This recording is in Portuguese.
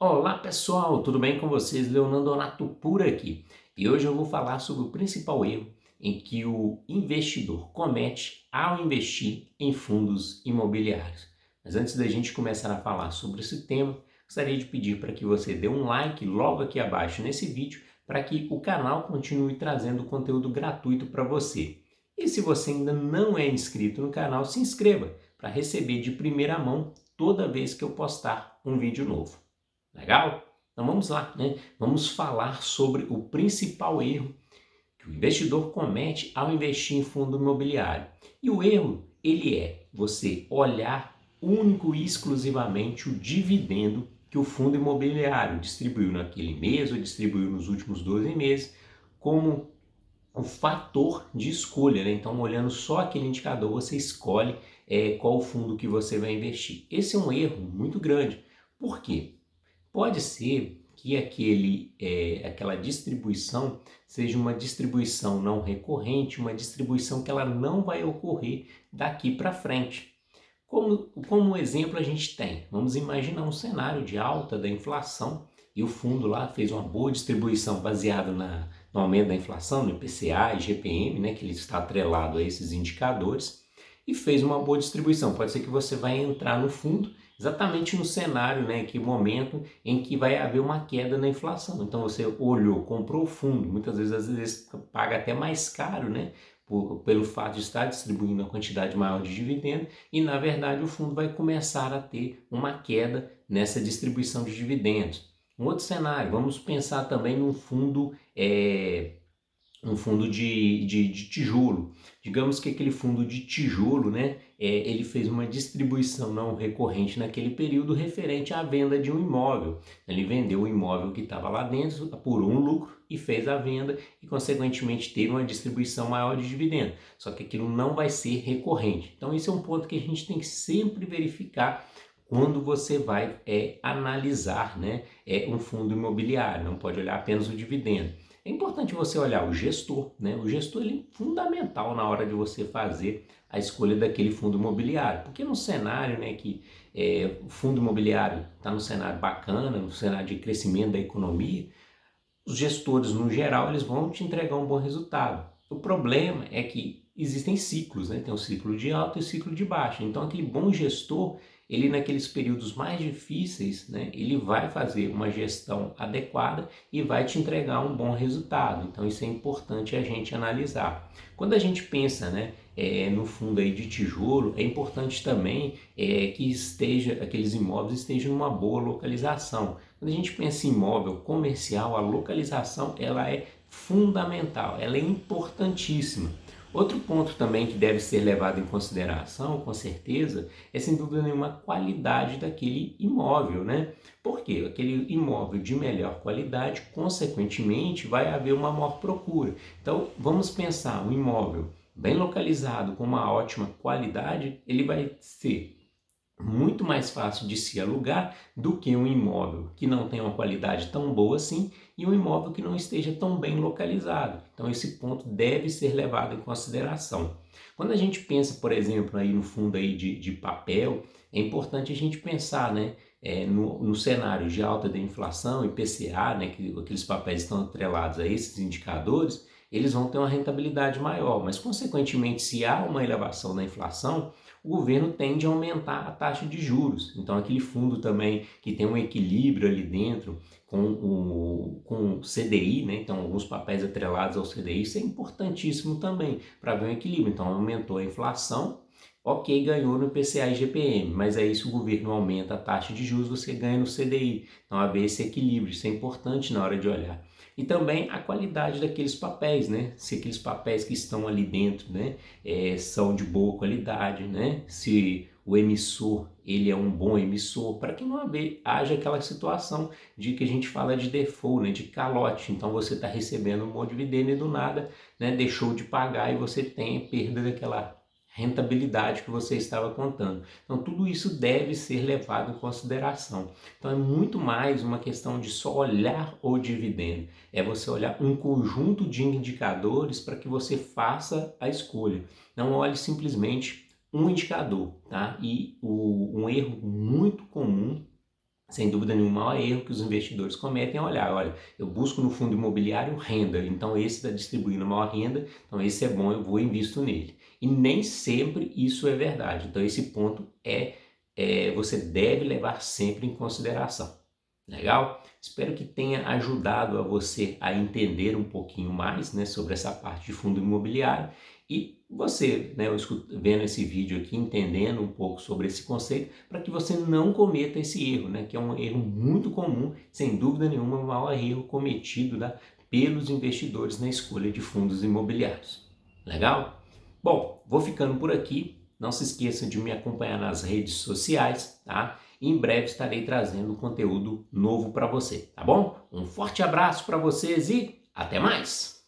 Olá pessoal, tudo bem com vocês? Leonardo Donato por aqui. E hoje eu vou falar sobre o principal erro em que o investidor comete ao investir em fundos imobiliários. Mas antes da gente começar a falar sobre esse tema, gostaria de pedir para que você dê um like logo aqui abaixo nesse vídeo para que o canal continue trazendo conteúdo gratuito para você. E se você ainda não é inscrito no canal, se inscreva para receber de primeira mão toda vez que eu postar um vídeo novo. Legal? Então vamos lá, né? Vamos falar sobre o principal erro que o investidor comete ao investir em fundo imobiliário. E o erro, ele é você olhar único e exclusivamente o dividendo que o fundo imobiliário distribuiu naquele mês ou distribuiu nos últimos 12 meses como um fator de escolha, né? Então, olhando só aquele indicador, você escolhe qual fundo que você vai investir. Esse é um erro muito grande. Por quê? Pode ser que aquela distribuição seja uma distribuição não recorrente, uma distribuição que ela não vai ocorrer daqui para frente. Como exemplo a gente tem, vamos imaginar um cenário de alta da inflação e o fundo lá fez uma boa distribuição baseada no aumento da inflação, no IPCA e GPM, né, que ele está atrelado a esses indicadores, e fez uma boa distribuição. Pode ser que você vai entrar no fundo exatamente no cenário, né, que momento em que vai haver uma queda na inflação. Então você olhou, comprou o fundo, muitas vezes às vezes paga até mais caro, né, pelo fato de estar distribuindo uma quantidade maior de dividendo e na verdade o fundo vai começar a ter uma queda nessa distribuição de dividendos. Um outro cenário, vamos pensar também num fundo de tijolo. Digamos que aquele fundo de tijolo, né, ele fez uma distribuição não recorrente naquele período referente à venda de um imóvel. Ele vendeu o imóvel que estava lá dentro por um lucro e fez a venda e, consequentemente, teve uma distribuição maior de dividendo. Só que aquilo não vai ser recorrente. Então, esse é um ponto que a gente tem que sempre verificar quando você vai analisar, né, um fundo imobiliário. Não pode olhar apenas o dividendo. É importante você olhar o gestor, né? O gestor ele é fundamental na hora de você fazer a escolha daquele fundo imobiliário, porque no cenário, né, que o fundo imobiliário está no cenário bacana, no cenário de crescimento da economia, os gestores no geral eles vão te entregar um bom resultado. O problema é que existem ciclos, né? Tem o ciclo de alta e o ciclo de baixa. Então aquele bom gestor, ele naqueles períodos mais difíceis, né, ele vai fazer uma gestão adequada e vai te entregar um bom resultado. Então isso é importante a gente analisar. Quando a gente pensa, né, no fundo aí de tijolo, é importante também que aqueles imóveis estejam numa boa localização. Quando a gente pensa em imóvel comercial, a localização ela é fundamental, ela é importantíssima. Outro ponto também que deve ser levado em consideração, com certeza, é sem dúvida nenhuma a qualidade daquele imóvel, né? Porque aquele imóvel de melhor qualidade, consequentemente, vai haver uma maior procura. Então, vamos pensar, um imóvel bem localizado, com uma ótima qualidade, ele vai ser muito mais fácil de se alugar do que um imóvel que não tem uma qualidade tão boa assim e um imóvel que não esteja tão bem localizado. Então esse ponto deve ser levado em consideração. Quando a gente pensa, por exemplo, aí no fundo aí de papel, é importante a gente pensar, né, no cenário de alta da inflação, IPCA, né, que aqueles papéis estão atrelados a esses indicadores, eles vão ter uma rentabilidade maior, mas consequentemente se há uma elevação da inflação, o governo tende a aumentar a taxa de juros. Então aquele fundo também que tem um equilíbrio ali dentro com o CDI, né? Então alguns papéis atrelados ao CDI, isso é importantíssimo também para ver um equilíbrio. Então aumentou a inflação, ok, ganhou no IPCA e GPM, mas aí se o governo aumenta a taxa de juros, você ganha no CDI. Então haver esse equilíbrio, isso é importante na hora de olhar. E também a qualidade daqueles papéis, né? Se aqueles papéis que estão ali dentro, né, são de boa qualidade, né? Se o emissor ele é um bom emissor, para que não haja aquela situação de que a gente fala de default, né, de calote. Então você está recebendo um bom dividendo e do nada, né, deixou de pagar e você tem a perda daquela rentabilidade que você estava contando. Então tudo isso deve ser levado em consideração. Então é muito mais uma questão de só olhar o dividendo, é você olhar um conjunto de indicadores para que você faça a escolha. Não olhe simplesmente um indicador, tá? E um erro muito comum sem dúvida nenhuma, o maior erro que os investidores cometem é olhar, olha, eu busco no fundo imobiliário renda, então esse está distribuindo maior renda, então esse é bom, eu vou e invisto nele. E nem sempre isso é verdade, então esse ponto você deve levar sempre em consideração. Legal? Espero que tenha ajudado a você a entender um pouquinho mais, né, sobre essa parte de fundo imobiliário e você, né, vendo esse vídeo aqui, entendendo um pouco sobre esse conceito, para que você não cometa esse erro, né, que é um erro muito comum, sem dúvida nenhuma, o maior erro cometido, né, pelos investidores na escolha de fundos imobiliários. Legal? Bom, vou ficando por aqui. Não se esqueça de me acompanhar nas redes sociais, tá? Em breve estarei trazendo conteúdo novo para você, tá bom? Um forte abraço para vocês e até mais!